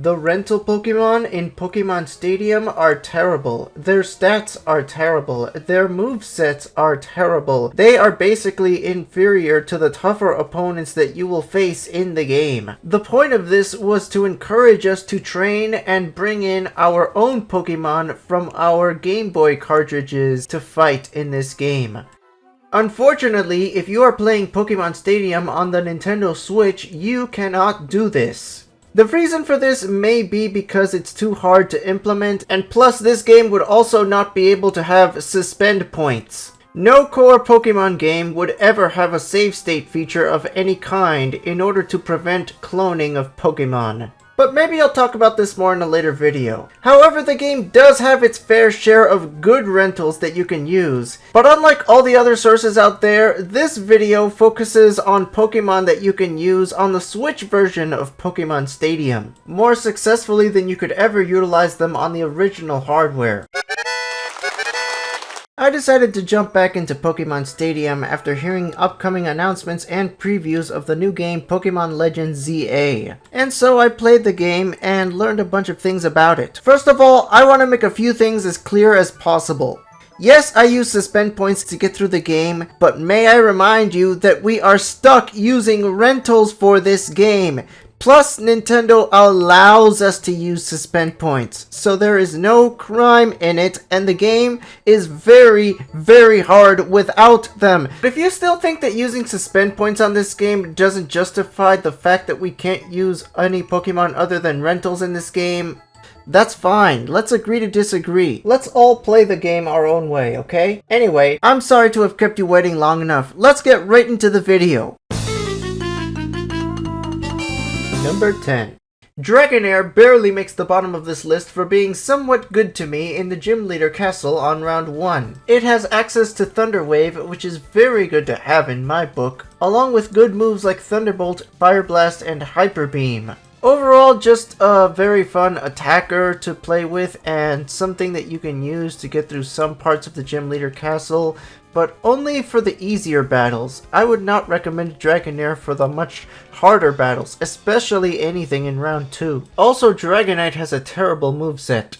The rental Pokemon in Pokemon Stadium are terrible. Their stats are terrible. Their movesets are terrible. They are basically inferior to the tougher opponents that you will face in the game. The point of this was to encourage us to train and bring in our own Pokemon from our Game Boy cartridges to fight in this game. Unfortunately, if you are playing Pokemon Stadium on the Nintendo Switch, you cannot do this. The reason for this may be because it's too hard to implement, and plus this game would also not be able to have suspend points. No core Pokemon game would ever have a save state feature of any kind in order to prevent cloning of Pokemon. But maybe I'll talk about this more in a later video. However, the game does have its fair share of good rentals that you can use. But unlike all the other sources out there, this video focuses on Pokemon that you can use on the Switch version of Pokemon Stadium, more successfully than you could ever utilize them on the original hardware. I decided to jump back into Pokemon Stadium after hearing upcoming announcements and previews of the new game Pokemon Legends ZA. And so I played the game and learned a bunch of things about it. First of all, I want to make a few things as clear as possible. Yes, I use suspend points to get through the game, but may I remind you that we are stuck using rentals for this game. Plus, Nintendo allows us to use suspend points, so there is no crime in it, and the game is very, very hard without them. But if you still think that using suspend points on this game doesn't justify the fact that we can't use any Pokemon other than rentals in this game, that's fine. Let's agree to disagree. Let's all play the game our own way, okay? Anyway, I'm sorry to have kept you waiting long enough. Let's get right into the video. Number 10. Dragonair barely makes the bottom of this list for being somewhat good to me in the Gym Leader Castle on round 1. It has access to Thunder Wave, which is very good to have in my book, along with good moves like Thunderbolt, Fire Blast, and Hyper Beam. Overall, just a very fun attacker to play with and something that you can use to get through some parts of the Gym Leader Castle, but only for the easier battles. I would not recommend Dragonair for the much harder battles, especially anything in round 2. Also, Dragonite has a terrible moveset.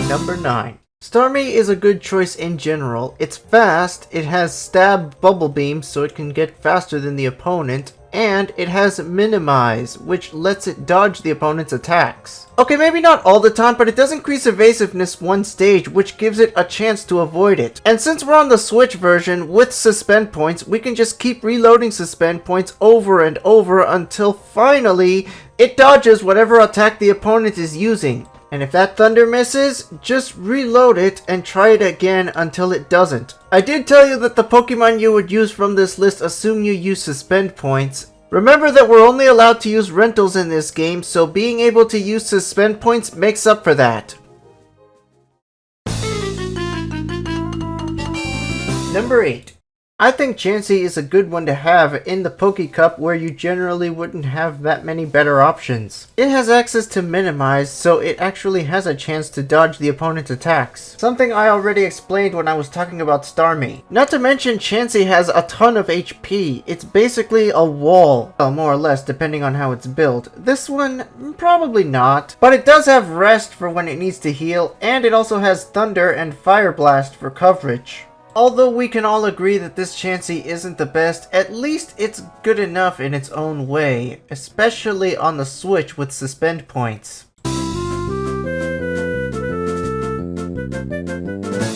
Number 9. Starmie is a good choice in general. It's fast, it has Stab Bubble Beam so it can get faster than the opponent, and it has Minimize, which lets it dodge the opponent's attacks. Okay, maybe not all the time, but it does increase evasiveness one stage, which gives it a chance to avoid it. And since we're on the Switch version with suspend points, we can just keep reloading suspend points over and over until finally it dodges whatever attack the opponent is using. And if that thunder misses, just reload it and try it again until it doesn't. I did tell you that the Pokemon you would use from this list assume you use suspend points. Remember that we're only allowed to use rentals in this game, so being able to use suspend points makes up for that. Number 8. I think Chansey is a good one to have in the Poké Cup where you generally wouldn't have that many better options. It has access to Minimize, so it actually has a chance to dodge the opponent's attacks. Something I already explained when I was talking about Starmie. Not to mention Chansey has a ton of HP. It's basically a wall, well, more or less depending on how it's built. This one, probably not. But it does have Rest for when it needs to heal, and it also has Thunder and Fire Blast for coverage. Although we can all agree that this Chansey isn't the best, at least it's good enough in its own way, especially on the Switch with suspend points.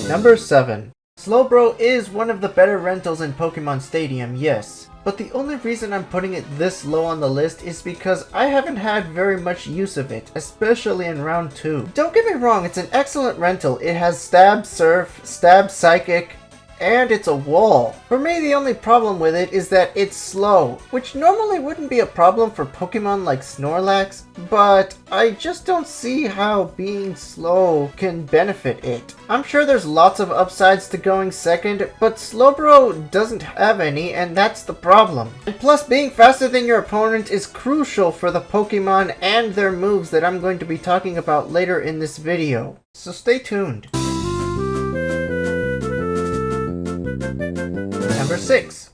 Number 7. Slowbro is one of the better rentals in Pokemon Stadium, yes. But the only reason I'm putting it this low on the list is because I haven't had very much use of it, especially in round 2. Don't get me wrong, it's an excellent rental. It has Stab Surf, Stab Psychic, and it's a wall. For me, the only problem with it is that it's slow, which normally wouldn't be a problem for Pokemon like Snorlax, but I just don't see how being slow can benefit it. I'm sure there's lots of upsides to going second, but Slowbro doesn't have any, and that's the problem. And plus, being faster than your opponent is crucial for the Pokemon and their moves that I'm going to be talking about later in this video. So stay tuned. Number 6.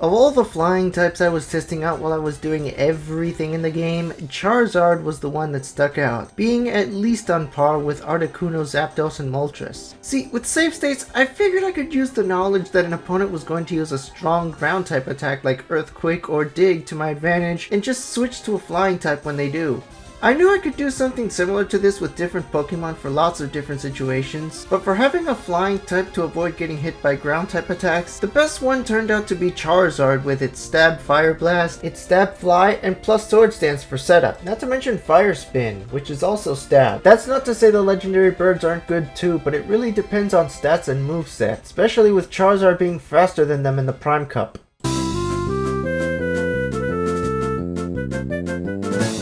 Of all the flying types I was testing out while I was doing everything in the game, Charizard was the one that stuck out, being at least on par with Articuno, Zapdos, and Moltres. See, with save states, I figured I could use the knowledge that an opponent was going to use a strong ground type attack like Earthquake or Dig to my advantage and just switch to a flying type when they do. I knew I could do something similar to this with different Pokemon for lots of different situations, but for having a flying type to avoid getting hit by ground type attacks, the best one turned out to be Charizard with its Stab Fire Blast, its Stab Fly, and plus Sword Stance for setup. Not to mention Fire Spin, which is also Stab. That's not to say the legendary birds aren't good too, but it really depends on stats and moveset, especially with Charizard being faster than them in the Prime Cup.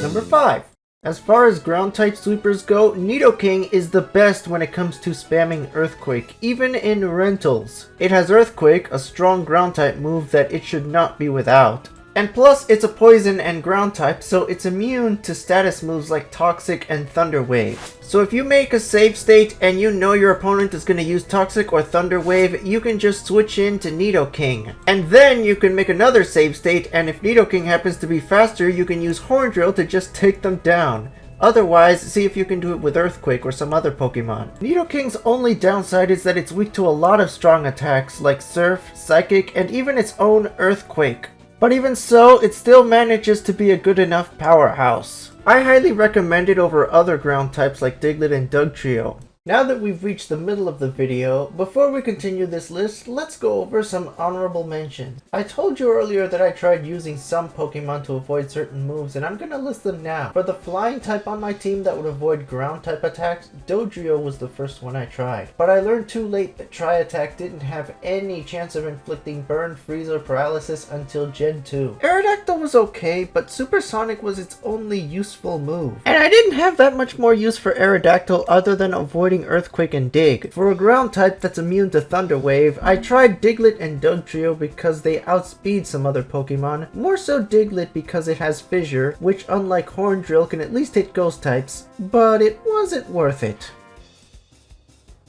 Number 5. As far as ground type sweepers go, Nidoking is the best when it comes to spamming Earthquake, even in rentals. It has Earthquake, a strong ground type move that it should not be without. And plus, it's a poison and ground type, so it's immune to status moves like Toxic and Thunder Wave. So if you make a save state and you know your opponent is going to use Toxic or Thunder Wave, you can just switch in to Nidoking. And then you can make another save state, and if Nidoking happens to be faster, you can use Horn Drill to just take them down. Otherwise, see if you can do it with Earthquake or some other Pokemon. Nidoking's only downside is that it's weak to a lot of strong attacks like Surf, Psychic, and even its own Earthquake. But even so, it still manages to be a good enough powerhouse. I highly recommend it over other ground types like Diglett and Dugtrio. Now that we've reached the middle of the video, before we continue this list, let's go over some honorable mentions. I told you earlier that I tried using some Pokemon to avoid certain moves, and I'm gonna list them now. For the flying type on my team that would avoid ground type attacks, Dodrio was the first one I tried. But I learned too late that Tri-Attack didn't have any chance of inflicting burn, freeze, or paralysis until Gen 2. Aerodactyl was okay, but Supersonic was its only useful move. And I didn't have that much more use for Aerodactyl other than avoiding Earthquake and Dig. For a ground type that's immune to Thunder Wave, I tried Diglett and Dugtrio because they outspeed some other Pokemon, more so Diglett because it has Fissure, which unlike Horn Drill can at least hit ghost types, but it wasn't worth it.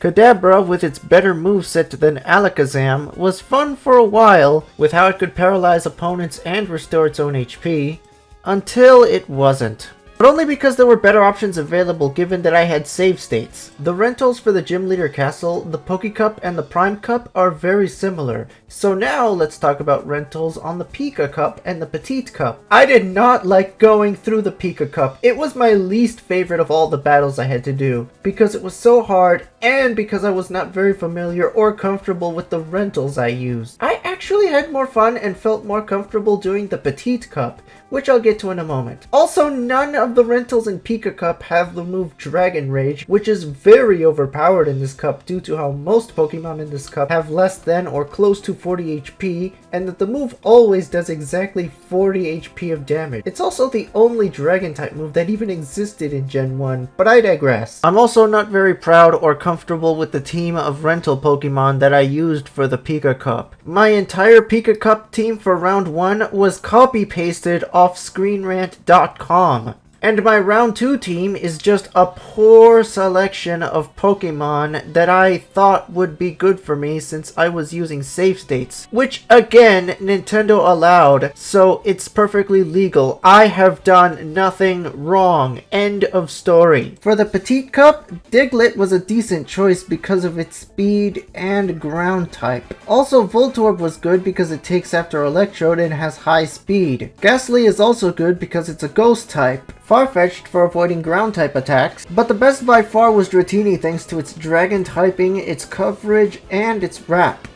Kadabra, with its better moveset than Alakazam, was fun for a while with how it could paralyze opponents and restore its own HP, until it wasn't. But only because there were better options available given that I had save states. The rentals for the Gym Leader Castle, the Poke Cup, and the Prime Cup are very similar. So now let's talk about rentals on the Pika Cup and the Petite Cup. I did not like going through the Pika Cup. It was my least favorite of all the battles I had to do, because it was so hard and because I was not very familiar or comfortable with the rentals I used. I actually had more fun and felt more comfortable doing the Petite Cup, which I'll get to in a moment. Also, none of the rentals in Pika Cup have the move Dragon Rage, which is very overpowered in this cup due to how most Pokemon in this cup have less than or close to 40 HP, and that the move always does exactly 40 HP of damage. It's also the only Dragon type move that even existed in Gen 1, but I digress. I'm also not very proud or comfortable with the team of rental Pokemon that I used for the Pika Cup. My entire Pika Cup team for round 1 was copy-pasted off ScreenRant.com. And my round 2 team is just a poor selection of Pokemon that I thought would be good for me since I was using save states. Which, again, Nintendo allowed, so it's perfectly legal. I have done nothing wrong. End of story. For the Petite Cup, Diglett was a decent choice because of its speed and ground type. Also, Voltorb was good because it takes after Electrode and has high speed. Ghastly is also good because it's a ghost type. Farfetch'd for avoiding ground type attacks, but the best by far was Dratini thanks to its dragon typing, its coverage, and its wrap.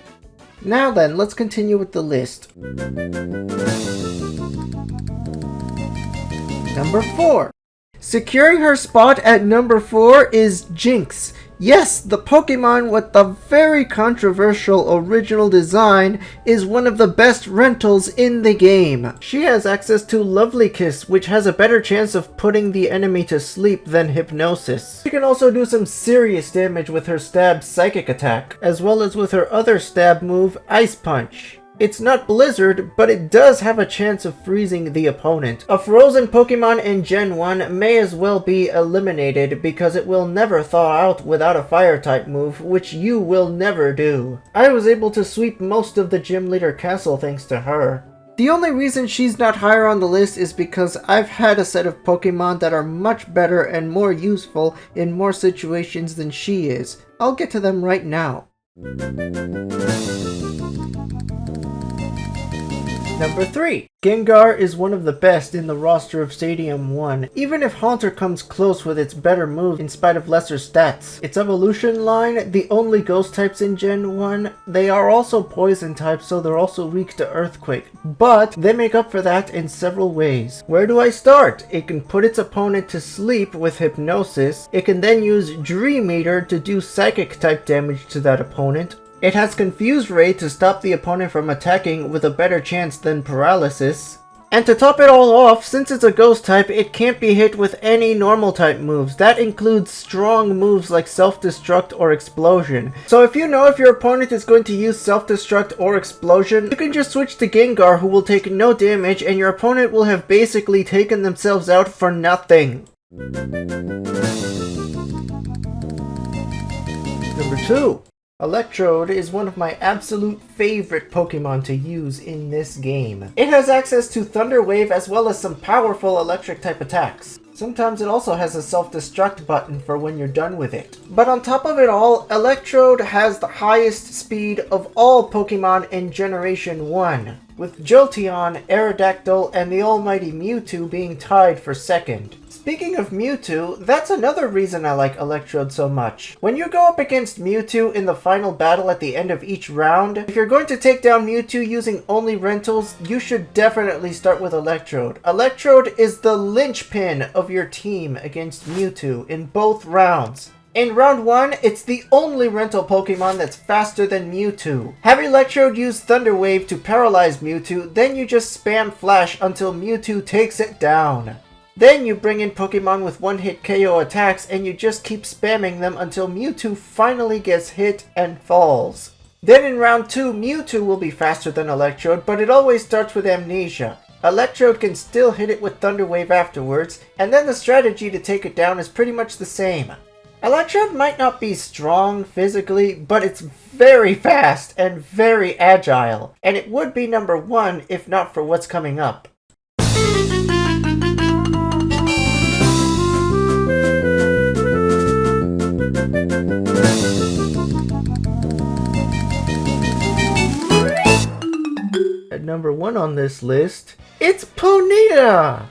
Now then, let's continue with the list. Number 4. Securing her spot at number 4 is Jinx. Yes, the Pokemon with the very controversial original design is one of the best rentals in the game. She has access to Lovely Kiss, which has a better chance of putting the enemy to sleep than Hypnosis. She can also do some serious damage with her Stab Psychic attack, as well as with her other stab move, Ice Punch. It's not Blizzard, but it does have a chance of freezing the opponent. A frozen Pokemon in Gen 1 may as well be eliminated because it will never thaw out without a Fire-type move, which you will never do. I was able to sweep most of the Gym Leader Castle thanks to her. The only reason she's not higher on the list is because I've had a set of Pokemon that are much better and more useful in more situations than she is. I'll get to them right now. Number 3. Gengar is one of the best in the roster of Stadium 1, even if Haunter comes close with its better move in spite of lesser stats. Its evolution line, the only ghost types in Gen 1, they are also poison types, so they're also weak to Earthquake, but they make up for that in several ways. Where do I start? It can put its opponent to sleep with Hypnosis, it can then use Dream Eater to do Psychic type damage to that opponent. It has Confuse Ray to stop the opponent from attacking with a better chance than Paralysis. And to top it all off, since it's a ghost type, it can't be hit with any normal type moves. That includes strong moves like Self-Destruct or Explosion. So if you know if your opponent is going to use Self-Destruct or Explosion, you can just switch to Gengar, who will take no damage, and your opponent will have basically taken themselves out for nothing. Number 2. Electrode is one of my absolute favorite Pokemon to use in this game. It has access to Thunder Wave as well as some powerful electric type attacks. Sometimes it also has a self-destruct button for when you're done with it. But on top of it all, Electrode has the highest speed of all Pokemon in Generation 1, with Jolteon, Aerodactyl, and the almighty Mewtwo being tied for second. Speaking of Mewtwo, that's another reason I like Electrode so much. When you go up against Mewtwo in the final battle at the end of each round, if you're going to take down Mewtwo using only rentals, you should definitely start with Electrode. Electrode is the linchpin of your team against Mewtwo in both rounds. In round 1, it's the only rental Pokemon that's faster than Mewtwo. Have Electrode use Thunder Wave to paralyze Mewtwo, then you just spam Flash until Mewtwo takes it down. Then you bring in Pokemon with one-hit KO attacks and you just keep spamming them until Mewtwo finally gets hit and falls. Then in round 2, Mewtwo will be faster than Electrode, but it always starts with Amnesia. Electrode can still hit it with Thunder Wave afterwards, and then the strategy to take it down is pretty much the same. Electrode might not be strong physically, but it's very fast and very agile, and it would be number 1 if not for what's coming up. At number 1 on this list, it's Ponyta!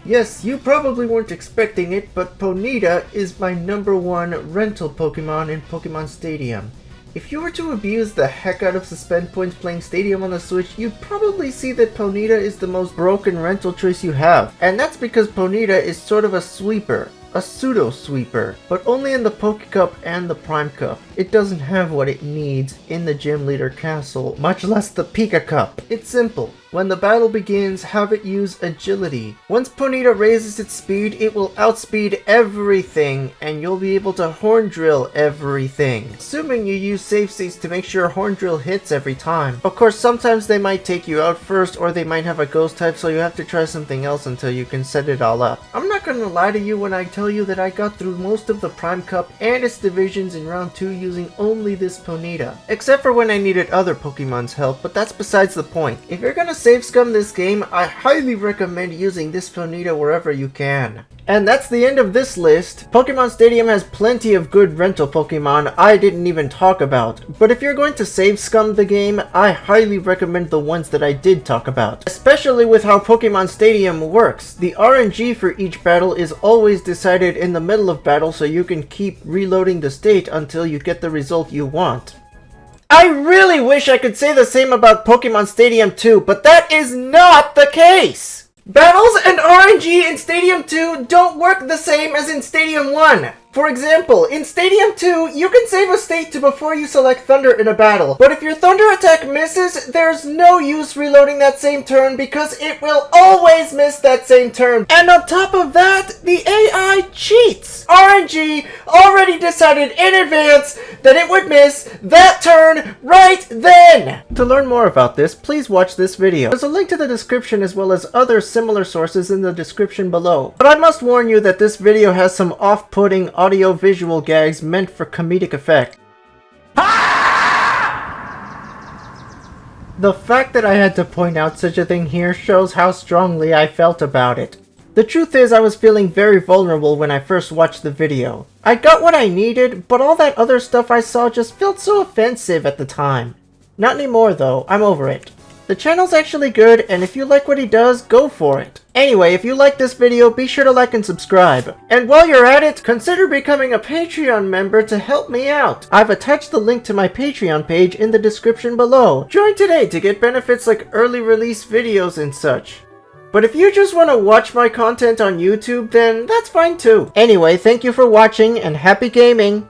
Yes, you probably weren't expecting it, but Ponyta is my number 1 rental Pokemon in Pokemon Stadium. If you were to abuse the heck out of Suspend Points playing Stadium on the Switch, you'd probably see that Ponyta is the most broken rental choice you have. And that's because Ponyta is sort of a sweeper. A pseudo-sweeper, but only in the Poke Cup and the Prime Cup. It doesn't have what it needs in the Gym Leader Castle, much less the Pika Cup. It's simple. When the battle begins, have it use Agility. Once Ponyta raises its speed, it will outspeed everything, and you'll be able to Horn Drill everything. Assuming you use save states to make sure Horn Drill hits every time. Of course, sometimes they might take you out first, or they might have a ghost type, so you have to try something else until you can set it all up. I'm not gonna lie to you when I tell you that I got through most of the Prime Cup and its divisions in round 2 using only this Ponyta. Except for when I needed other Pokemon's help, but that's besides the point. If you're gonna save scum this game, I highly recommend using this Ponyta wherever you can. And that's the end of this list. Pokemon Stadium has plenty of good rental Pokemon I didn't even talk about, but if you're going to save scum the game, I highly recommend the ones that I did talk about. Especially with how Pokemon Stadium works. The RNG for each battle is always decided in the middle of battle, so you can keep reloading the state until you get the result you want. I really wish I could say the same about Pokemon Stadium 2, but that is not the case! Battles and RNG in Stadium 2 don't work the same as in Stadium 1. For example, in Stadium 2, you can save a state to before you select Thunder in a battle, but if your Thunder attack misses, there's no use reloading that same turn because it will always miss that same turn. And on top of that, the AI cheats! RNG already decided in advance that it would miss that turn right then! To learn more about this, please watch this video. There's a link to the description as well as other similar sources in the description below. But I must warn you that this video has some off-putting audio-visual gags meant for comedic effect. The fact that I had to point out such a thing here shows how strongly I felt about it. The truth is, I was feeling very vulnerable when I first watched the video. I got what I needed, but all that other stuff I saw just felt so offensive at the time. Not anymore though, I'm over it. The channel's actually good, and if you like what he does, go for it. Anyway, if you like this video, be sure to like and subscribe. And while you're at it, consider becoming a Patreon member to help me out. I've attached the link to my Patreon page in the description below. Join today to get benefits like early release videos and such. But if you just want to watch my content on YouTube, then that's fine too. Anyway, thank you for watching and happy gaming!